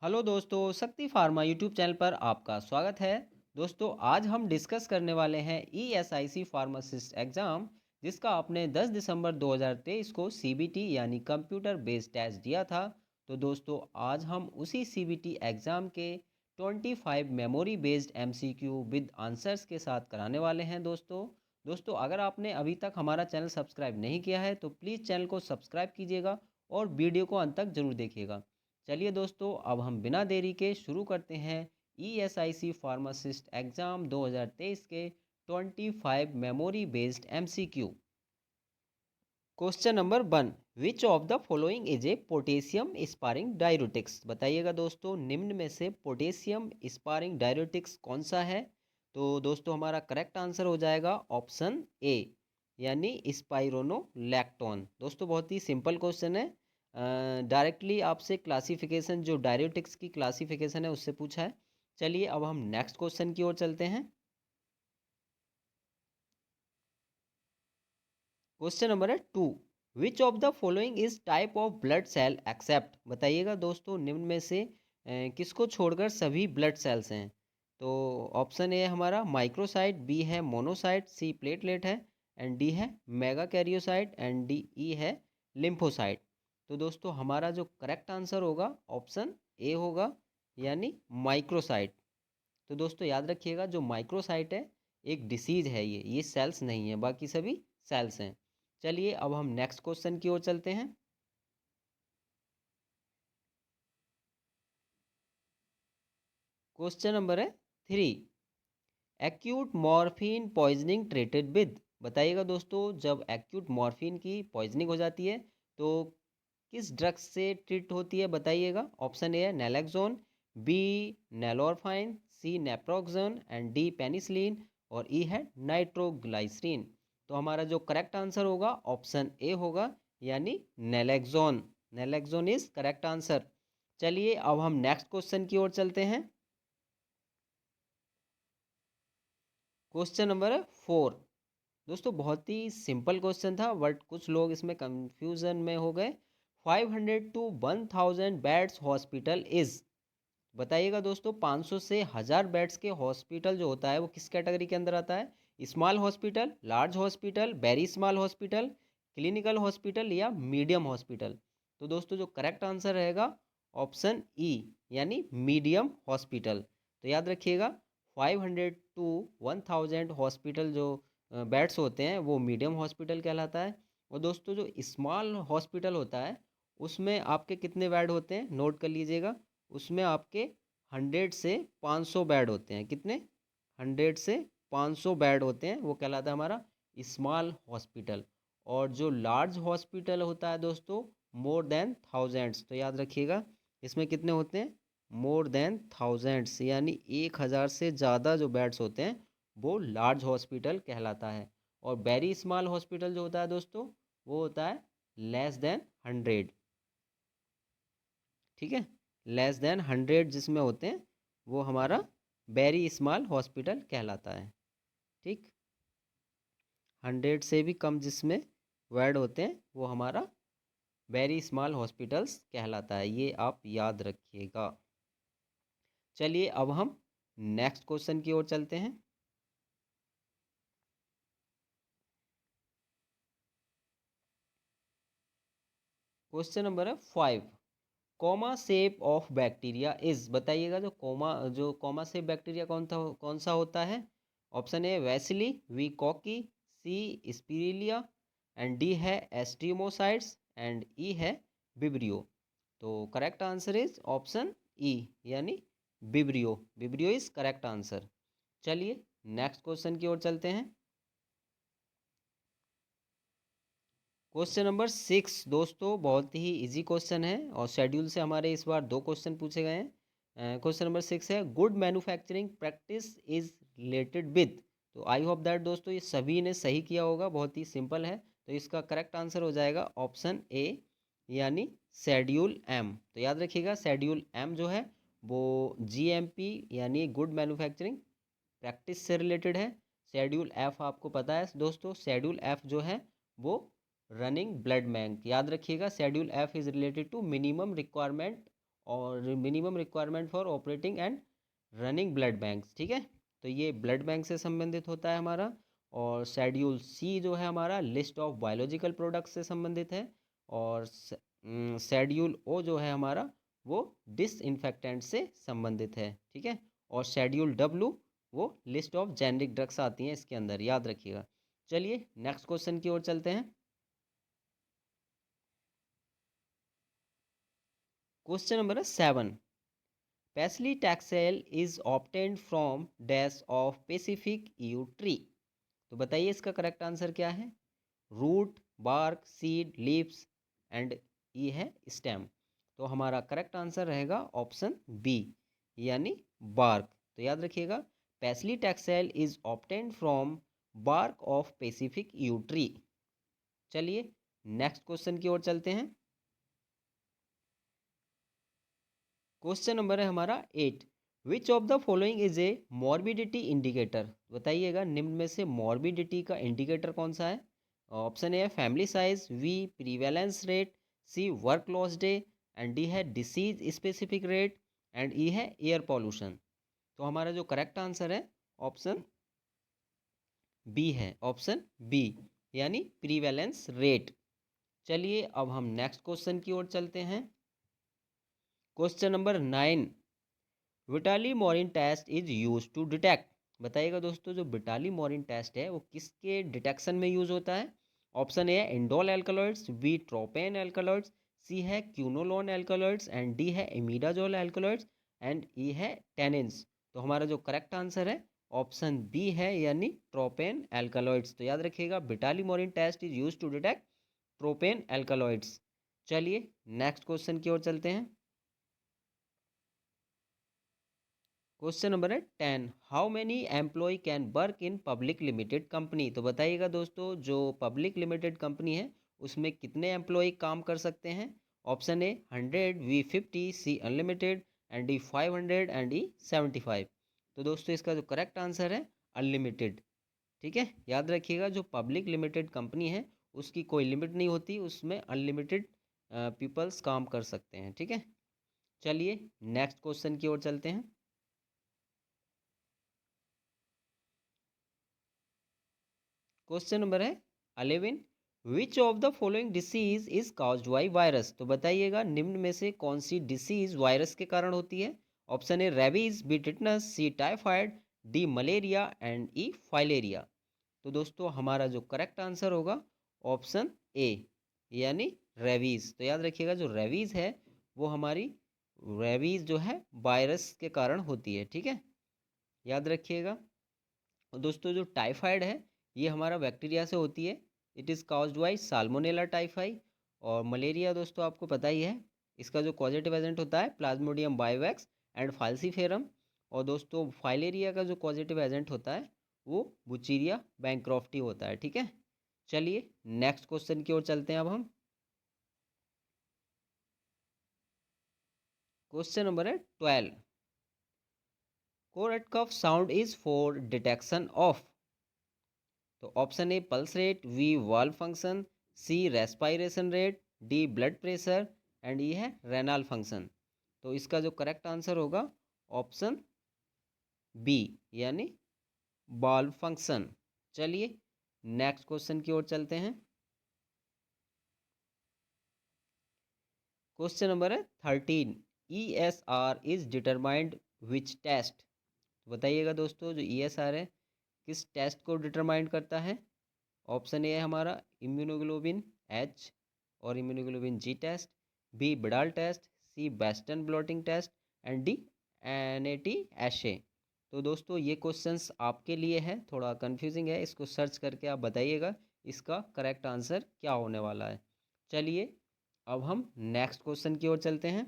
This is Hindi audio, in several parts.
हेलो दोस्तों, शक्ति फार्मा यूट्यूब चैनल पर आपका स्वागत है। दोस्तों, आज हम डिस्कस करने वाले हैं ईएसआईसी फार्मासिस्ट एग्ज़ाम, जिसका आपने 10 दिसंबर 2023 को सीबीटी यानी कंप्यूटर बेस्ड टेस्ट दिया था। तो दोस्तों, आज हम उसी सीबीटी एग्ज़ाम के 25 memory based MCQ with answers के साथ कराने वाले हैं। दोस्तों, अगर आपने अभी तक हमारा चैनल सब्सक्राइब नहीं किया है तो प्लीज़ चैनल को सब्सक्राइब कीजिएगा और वीडियो को अंत तक जरूर देखिएगा। चलिए दोस्तों, अब हम बिना देरी के शुरू करते हैं ईएसआईसी फार्मासिस्ट एग्ज़ाम 2023 के 25 memory based MCQ. Question number 1, which of the following is A potassium sparring diuretics. बताइएगा दोस्तों, निम्न में से पोटेशियम स्पारिंग डायरेटिक्स कौन सा है। तो दोस्तों, हमारा करेक्ट आंसर हो जाएगा ऑप्शन ए यानी स्पाइरोनोलैक्टोन। दोस्तों, बहुत ही सिंपल क्वेश्चन है। डायरेक्टली आपसे क्लासिफिकेशन, जो डायरेटिक्स की क्लासिफिकेशन है, उससे पूछा है। चलिए अब हम नेक्स्ट क्वेश्चन की ओर चलते हैं। क्वेश्चन नंबर है 2, which of the following is type of blood cell except. बताइएगा दोस्तों, निम्न में से किसको छोड़कर सभी ब्लड सेल्स हैं। तो ऑप्शन ए है हमारा माइक्रोसाइट, बी है मोनोसाइट, सी प्लेटलेट है, एंड डी है mega karyocyte, and D E है लिम्फोसाइट। तो दोस्तों, हमारा जो करेक्ट आंसर होगा ऑप्शन ए होगा यानी माइक्रोसाइट। तो दोस्तों, याद रखिएगा, जो माइक्रोसाइट है एक डिसीज है, ये सेल्स नहीं है, बाकी सभी सेल्स हैं। चलिए अब हम नेक्स्ट क्वेश्चन की ओर चलते हैं। क्वेश्चन नंबर है 3, acute morphine poisoning treated with. बताइएगा दोस्तों, जब एक्यूट मॉर्फिन की पॉइजनिंग हो जाती है तो किस ड्रग से ट्रीट होती है। बताइएगा, ऑप्शन ए है naloxone, B nalorphine, C naproxen, and D penicillin, और ई है नाइट्रोग्लाइसरीन। तो हमारा जो करेक्ट आंसर होगा ऑप्शन ए होगा यानी naloxone. Naloxone is correct answer. चलिए अब हम नेक्स्ट क्वेश्चन की ओर चलते हैं। Question number 4। दोस्तों, बहुत ही सिंपल क्वेश्चन था बट कुछ लोग इसमें कंफ्यूजन में हो गए। 500 टू 1000 बेड्स हॉस्पिटल इज। बताइएगा दोस्तों, 500 से 1000 बेड्स के हॉस्पिटल जो होता है वो किस कैटेगरी के अंदर आता है। Small hospital, large hospital, very small hospital, clinical hospital या मीडियम हॉस्पिटल। तो दोस्तों, जो करेक्ट आंसर रहेगा ऑप्शन ई यानी मीडियम हॉस्पिटल। तो याद रखिएगा, 500 टू 1000 हॉस्पिटल जो बेड्स होते हैं वो मीडियम हॉस्पिटल कहलाता है। और दोस्तों, जो स्मॉल हॉस्पिटल होता है उसमें आपके कितने बेड होते हैं, नोट कर लीजिएगा। उसमें आपके 100 से 500 बेड होते हैं। कितने? 100 से 500 बेड होते हैं, वो कहलाता है हमारा स्मॉल हॉस्पिटल। और जो लार्ज हॉस्पिटल होता है दोस्तों, मोर देन थाउजेंड्स। तो याद रखिएगा, इसमें कितने होते हैं, मोर देन थाउजेंड्स, यानी 1000 से ज़्यादा जो बेड्स होते हैं वो लार्ज हॉस्पिटल कहलाता है। और वेरी स्मॉल हॉस्पिटल जो होता है दोस्तों, वो होता है लेस देन 100। ठीक है, लेस देन 100 जिसमें होते हैं वो हमारा वेरी स्मॉल हॉस्पिटल कहलाता है। ठीक, 100 से भी कम जिसमें बेड होते हैं वो हमारा वेरी स्मॉल हॉस्पिटल्स कहलाता है। ये आप याद रखिएगा। चलिए अब हम नेक्स्ट क्वेश्चन की ओर चलते हैं। क्वेश्चन नंबर है 5, comma shape of bacteria is. बताइएगा, जो कोमा शेप बैक्टीरिया कौन सा होता है। Option A bacilli, B cocci, C spirilla, and D है एस्टिमोसाइट्स, एंड ई है विब्रियो। तो correct answer is option E यानी vibrio. Vibrio is correct answer. चलिए नेक्स्ट क्वेश्चन की ओर चलते हैं। क्वेश्चन नंबर 6 दोस्तों, बहुत ही इजी क्वेश्चन है और शेड्यूल से हमारे इस बार 2 क्वेश्चन पूछे गए हैं। क्वेश्चन नंबर 6 है, good manufacturing practice is related with. तो आई होप दैट दोस्तों ये सभी ने सही किया होगा, बहुत ही सिंपल है। तो इसका करेक्ट आंसर हो जाएगा ऑप्शन ए यानी शेड्यूल एम। तो याद रखिएगा, शेड्यूल एम जो है वो जीएमपी यानी गुड मैन्युफैक्चरिंग प्रैक्टिस से रिलेटेड है। शेड्यूल एफ आपको पता है दोस्तों, शेड्यूल एफ जो है वो रनिंग ब्लड बैंक। याद रखिएगा, schedule F is related to minimum requirement और minimum requirement for operating and running blood banks, ठीक है। तो ये ब्लड बैंक से संबंधित होता है हमारा। और शेड्यूल सी जो है हमारा लिस्ट ऑफ बायोलॉजिकल प्रोडक्ट्स से संबंधित है। और शेड्यूल ओ जो है हमारा वो डिसइंफेक्टेंट से संबंधित है, ठीक है। और शेड्यूल डब्ल्यू वो लिस्ट ऑफ जेनरिक ड्रग्स आती हैं इसके अंदर, याद रखिएगा। चलिए नेक्स्ट क्वेश्चन की ओर चलते हैं। Question number 7, paclitaxel is obtained from dash of Pacific yew tree. तो बताइए इसका करेक्ट आंसर क्या है। Root, bark, seed, leaves and E है स्टेम। तो हमारा करेक्ट आंसर रहेगा ऑप्शन बी यानी बार्क। तो याद रखिएगा, paclitaxel is obtained from bark of Pacific yew tree. चलिए नेक्स्ट क्वेश्चन की ओर चलते हैं। क्वेश्चन नंबर है हमारा 8, which of the following is A morbidity indicator. बताइएगा निम्न में से मॉर्बिडिटी का इंडिकेटर कौन सा है। ऑप्शन ए है family size, B prevalence rate, C work loss day and D है disease specific rate and E है एयर पॉल्यूशन। तो हमारा जो करेक्ट आंसर है ऑप्शन बी है, ऑप्शन बी यानी प्रीवेलेंस रेट। चलिए अब हम नेक्स्ट क्वेश्चन की ओर चलते हैं। Question number 9, Vitali Morin test is use to detect. बताइएगा दोस्तों जो विटाली मॉरिन टेस्ट है वो किसके डिटेक्शन में यूज होता है। ऑप्शन ए है indole alkaloids, B tropane alkaloids, C है क्यूनोलोन एल्कलॉइड्स एंड डी है इमिडाजोल एल्कलॉइड्स एंड ई है टेनिन्स। तो हमारा जो करेक्ट आंसर है ऑप्शन बी है यानी ट्रोपेन एल्कलॉइड्स। तो याद रखिएगा Vitali Morin test is use to detect tropane alkaloids. चलिए नेक्स्ट क्वेश्चन की ओर चलते हैं। क्वेश्चन नंबर है 10, how many employ can work in public limited company. तो बताइएगा दोस्तों जो पब्लिक लिमिटेड कंपनी है उसमें कितने एम्प्लॉय काम कर सकते हैं। Option A 100, B 50, C unlimited and D 500 and E 75। तो दोस्तों इसका जो करेक्ट आंसर है अनलिमिटेड, ठीक है। याद रखिएगा जो पब्लिक लिमिटेड कंपनी है उसकी कोई लिमिट नहीं होती, उसमें अनलिमिटेड पीपल्स काम कर सकते हैं, ठीक है। चलिए नेक्स्ट क्वेश्चन की ओर चलते हैं। क्वेश्चन नंबर है 11, विच of the following disease is caused by virus. तो बताइएगा निम्न में से कौन सी डिसीज वायरस के कारण होती है। Option A rabies, B tetanus, C typhoid, D malaria and E filaria. तो दोस्तों हमारा जो करेक्ट आंसर होगा ऑप्शन ए यानी रेबीज। तो याद रखिएगा जो रेबीज है वो हमारी रेबीज जो है वायरस के कारण होती है, ठीक है, याद रखिएगा। और दोस्तों जो टाइफाइड है ये हमारा बैक्टीरिया से होती है, it is caused by salmonella typhi. और मलेरिया दोस्तों आपको पता ही है, इसका जो पॉजिटिव एजेंट होता है प्लाज्मोडियम बायोवैक्स एंड फाल्सीफेरम। और दोस्तों फाइलेरिया का जो पॉजिटिव एजेंट होता है वो बुचीरिया बैंक्रॉफ्टी होता है, ठीक है। चलिए नेक्स्ट क्वेश्चन की ओर चलते हैं अब हम। क्वेश्चन नंबर है 12, Korotkoff sound is for detection of. तो option A pulse rate, B valve function, C respiration rate, D blood pressure and E है रेनाल फंक्शन। तो इसका जो करेक्ट आंसर होगा ऑप्शन बी यानी वाल्व फंक्शन। चलिए नेक्स्ट क्वेश्चन की ओर चलते हैं। क्वेश्चन नंबर है 13, E S R is determined which test. बताइएगा दोस्तों जो ई एस आर है किस टेस्ट को डिटरमाइंड करता है। ऑप्शन ए है हमारा इम्यूनोग्लोबिन एच और immunoglobulin G test, B Widal test, C western blotting test and D NAT assay. तो दोस्तों ये क्वेश्चंस आपके लिए है, थोड़ा कंफ्यूजिंग है, इसको सर्च करके आप बताइएगा इसका करेक्ट आंसर क्या होने वाला है। चलिए अब हम नेक्स्ट क्वेश्चन की ओर चलते हैं।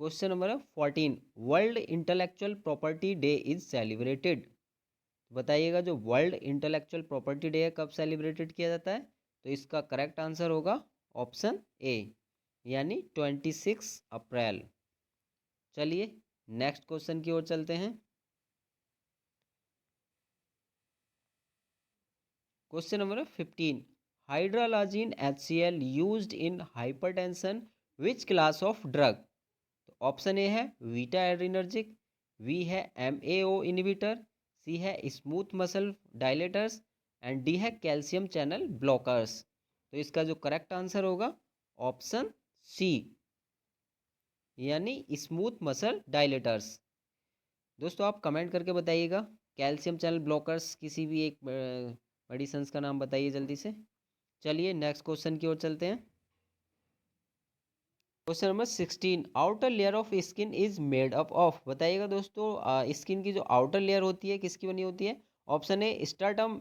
क्वेश्चन नंबर है 14, world intellectual property day is celebrated. बताइएगा जो वर्ल्ड इंटेलेक्चुअल प्रॉपर्टी डे है कब सेलिब्रेटेड किया जाता है। तो इसका करेक्ट आंसर होगा ऑप्शन ए यानी 26 अप्रैल। चलिए नेक्स्ट क्वेश्चन की ओर चलते हैं। Question number 15, हाइड्रालाजिन HCl used in hypertension which class of drug? तो ऑप्शन ए है वीटा एड्रीनर्जिक, बी है MAO इनहिबिटर, सी है smooth muscle dilators and D है कैल्शियम चैनल ब्लॉकर्स। तो इसका जो करेक्ट आंसर होगा ऑप्शन सी, यानी स्मूथ मसल डायलेटर्स। दोस्तों आप कमेंट करके बताइएगा कैल्शियम चैनल ब्लॉकर्स किसी भी एक मेडिसिन का नाम बताइए जल्दी से। चलिए नेक्स्ट क्वेश्चन की ओर चलते हैं। Question number 16, outer layer of skin is made up of. बताइएगा दोस्तों स्किन की जो आउटर लेयर होती है किसकी बनी होती है? Option A stratum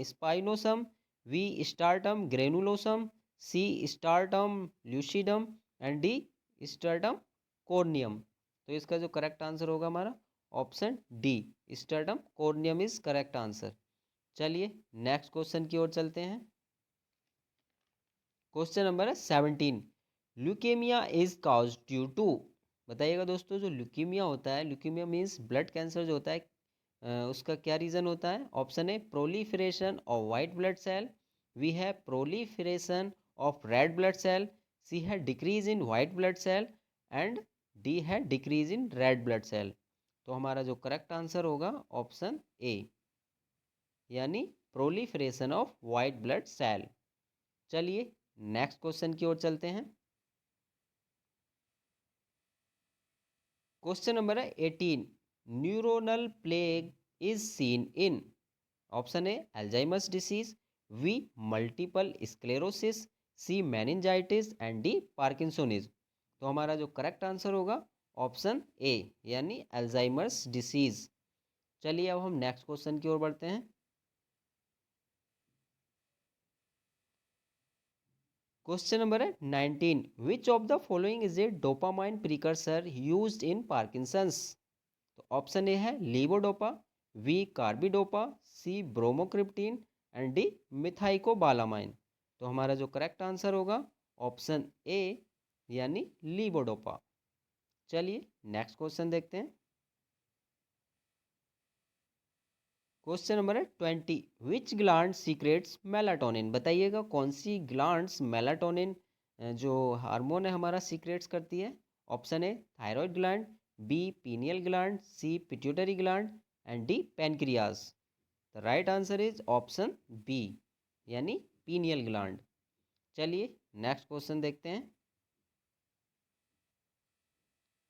spinosum, B stratum granulosum, C stratum lucidum and D stratum corneum. तो इसका जो करेक्ट आंसर होगा हमारा option D, stratum corneum is correct answer. चलिए नेक्स्ट क्वेश्चन की ओर चलते हैं। क्वेश्चन नंबर है 17, leukaemia is cause due to. बताइएगा दोस्तों जो ल्यूकेमिया होता है, ल्यूकेमिया मीन्स ब्लड कैंसर जो होता है, उसका क्या रीज़न होता है? Option A proliferation of white blood cell, B है proliferation of red blood cell, C है decrease in white blood cell and D है decrease in red blood cell. तो हमारा जो करेक्ट आंसर होगा ऑप्शन ए, यानी proliferation of white blood cell. चलिए नेक्स्ट क्वेश्चन की ओर चलते हैं। क्वेश्चन नंबर है 18, neuronal plaque is seen in. Option A Alzheimer's disease, B multiple sclerosis, C meningitis and D parkinsonism. तो हमारा जो करेक्ट आंसर होगा ऑप्शन ए, यानी अल्जाइमर्स डिसीज। चलिए अब हम नेक्स्ट क्वेश्चन की ओर बढ़ते हैं। क्वेश्चन नंबर है 19, which of the following is a dopamine precursor used in Parkinson's. तो ऑप्शन ए है levodopa, B carbidopa, C bromocriptine and D methylcobalamin. तो हमारा जो करेक्ट आंसर होगा ऑप्शन ए, यानी लीवोडोपा। चलिए नेक्स्ट क्वेश्चन देखते हैं। क्वेश्चन नंबर है 20, विच ग्लैंड सीक्रेट्स मेलाटोनिन। बताइएगा कौन सी ग्लैंड्स मेलाटोनिन जो हार्मोन है हमारा सीक्रेट्स करती है? Option A thyroid gland, B pineal gland, C pituitary gland and D pancreas. The right answer is option B, यानी पीनियल ग्लैंड। चलिए नेक्स्ट क्वेश्चन देखते हैं।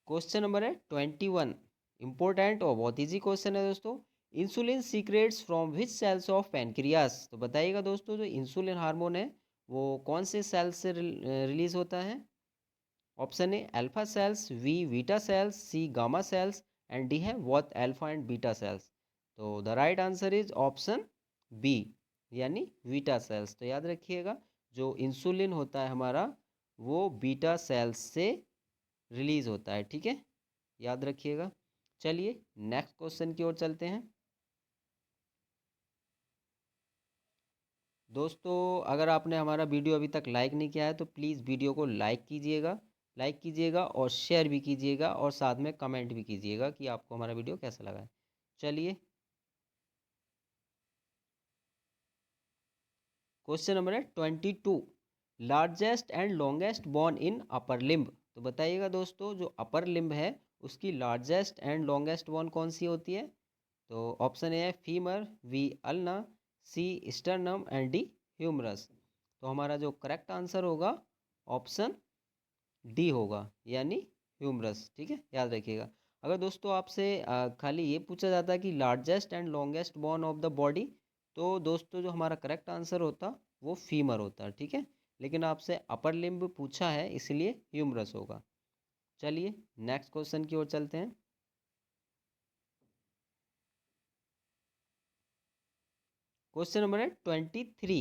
क्वेश्चन नंबर है 21, इंपॉर्टेंट और बहुत ईजी क्वेश्चन है दोस्तों। Insulin secretes from which cells of pancreas. तो बताइएगा दोस्तों जो इंसुलिन हार्मोन है वो कौन से सेल्स से रिलीज होता है? Option A alpha cells, B beta cells, C gamma cells and D है both alpha and beta cells. तो the right answer is option B, यानी बीटा सेल्स। तो याद रखिएगा जो इंसुलिन होता है हमारा वो बीटा सेल्स से रिलीज होता है, ठीक है, याद रखिएगा। चलिए नेक्स्ट क्वेश्चन की ओर चलते हैं। दोस्तों अगर आपने हमारा वीडियो अभी तक लाइक नहीं किया है तो प्लीज़ वीडियो को लाइक कीजिएगा और शेयर भी कीजिएगा और साथ में कमेंट भी कीजिएगा कि आपको हमारा वीडियो कैसा लगा है। चलिए क्वेश्चन नंबर है 22, largest and longest bone in upper limb. तो बताइएगा दोस्तों जो अपर लिम्ब है उसकी लार्जेस्ट एंड लॉन्गेस्ट बोन कौन सी होती है? तो ऑप्शन ए है femur, B ulna, C sternum and D humerus. तो हमारा जो करेक्ट आंसर होगा ऑप्शन डी होगा, यानी ह्यूमरस, ठीक है, याद रखिएगा। अगर दोस्तों आपसे खाली ये पूछा जाता है कि largest and longest bone of the body, तो दोस्तों जो हमारा करेक्ट आंसर होता वो फीमर होता, ठीक है, लेकिन आपसे अपर लिम्ब पूछा है इसलिए ह्यूमरस होगा। चलिए नेक्स्ट क्वेश्चन की ओर चलते हैं। क्वेश्चन नंबर है 23,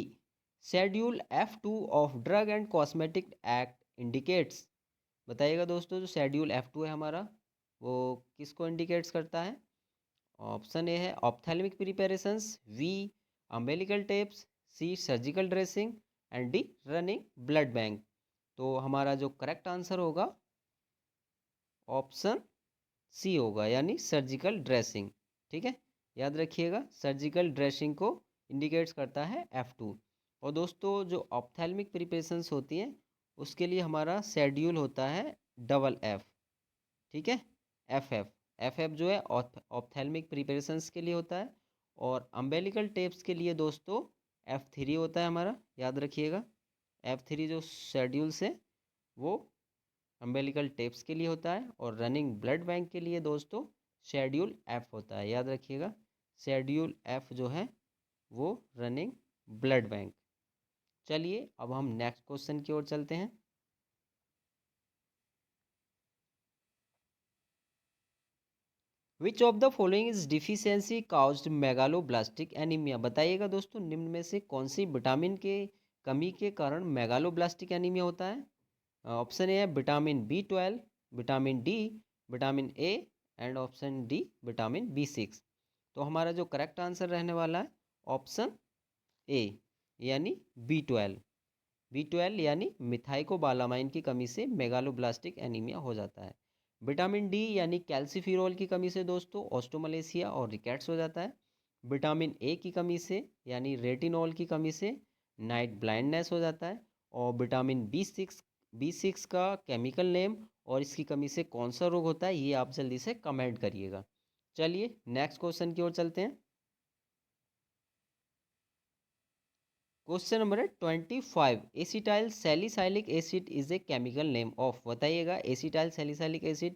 schedule F2 of drug and cosmetic act indicates. बताइएगा दोस्तों जो शेड्यूल F2 है हमारा वो किसको इंडिकेट्स करता है? ऑप्शन ए है ophthalmic preparations, B umbilical tapes, C surgical dressing and D running blood bank. तो हमारा जो करेक्ट आंसर होगा ऑप्शन सी होगा, यानी सर्जिकल ड्रेसिंग, ठीक है, याद रखिएगा सर्जिकल ड्रेसिंग को इंडिकेट्स करता है F2। और दोस्तों जो ऑप्थेल्मिक प्रिपरेशंस होती हैं उसके लिए हमारा शेड्यूल होता है डबल एफ, ठीक है, एफ एफ। एफ एफ जो है ऑप्थेल्मिक प्रिपरेशंस के लिए होता है, और अम्बेलिकल टेप्स के लिए दोस्तों F3 होता है हमारा, याद रखिएगा। F3 जो शेड्यूल्स है वो अम्बेलिकल टेप्स के लिए होता है, और रनिंग ब्लड बैंक के लिए दोस्तों शेड्यूल एफ होता है, याद रखिएगा। शेड्यूल एफ जो है वो रनिंग ब्लड बैंक। चलिए अब हम नेक्स्ट क्वेश्चन की ओर चलते हैं। विच of the following is deficiency caused megaloblastic anaemia. बताइएगा दोस्तों निम्न में से कौन सी विटामिन के कमी के कारण मेगालोब्लास्टिक एनीमिया होता है। ऑप्शन ए है vitamin B12, vitamin D, vitamin A, and option D vitamin B6। तो हमारा जो करेक्ट आंसर रहने वाला है ऑप्शन ए यानी B12 यानी मिथाइकोबालामाइन की कमी से मेगालोब्लास्टिक एनीमिया हो जाता है। विटामिन डी यानी कैल्सीफिरोल की कमी से दोस्तों ऑस्टोमलेशिया और रिकेट्स हो जाता है। विटामिन ए की कमी से यानी रेटिनॉल की कमी से नाइट ब्लाइंडनेस हो जाता है। और विटामिन बी सिक्स का केमिकल नेम और इसकी कमी से कौन सा रोग होता है ये आप जल्दी से कमेंट करिएगा। चलिए नेक्स्ट क्वेश्चन की ओर चलते हैं। क्वेश्चन नंबर है 25। Acetyl salicylic acid is a chemical name of. बताइएगा एसिटाइल सैलिसाइलिक एसिड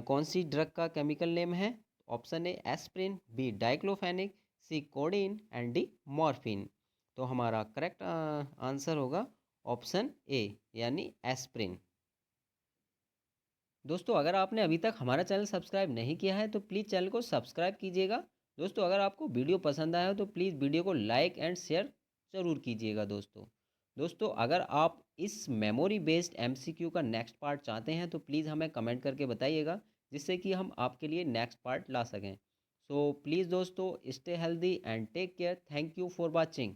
कौन सी ड्रग का केमिकल नेम है। Option A aspirin, B diclofenac, C codeine, and D morphine. तो हमारा करेक्ट आंसर होगा ऑप्शन ए यानी एस्प्रिन। दोस्तों अगर आपने अभी तक हमारा चैनल सब्सक्राइब नहीं किया है तो प्लीज़ चैनल को सब्सक्राइब कीजिएगा। दोस्तों अगर आपको वीडियो पसंद आया हो तो प्लीज़ वीडियो को लाइक एंड शेयर ज़रूर कीजिएगा। दोस्तों अगर आप इस मेमोरी बेस्ड MCQ का नेक्स्ट पार्ट चाहते हैं तो प्लीज़ हमें कमेंट करके बताइएगा, जिससे कि हम आपके लिए नेक्स्ट पार्ट ला सकें। सो प्लीज़ दोस्तों stay healthy and take care. Thank you for watching.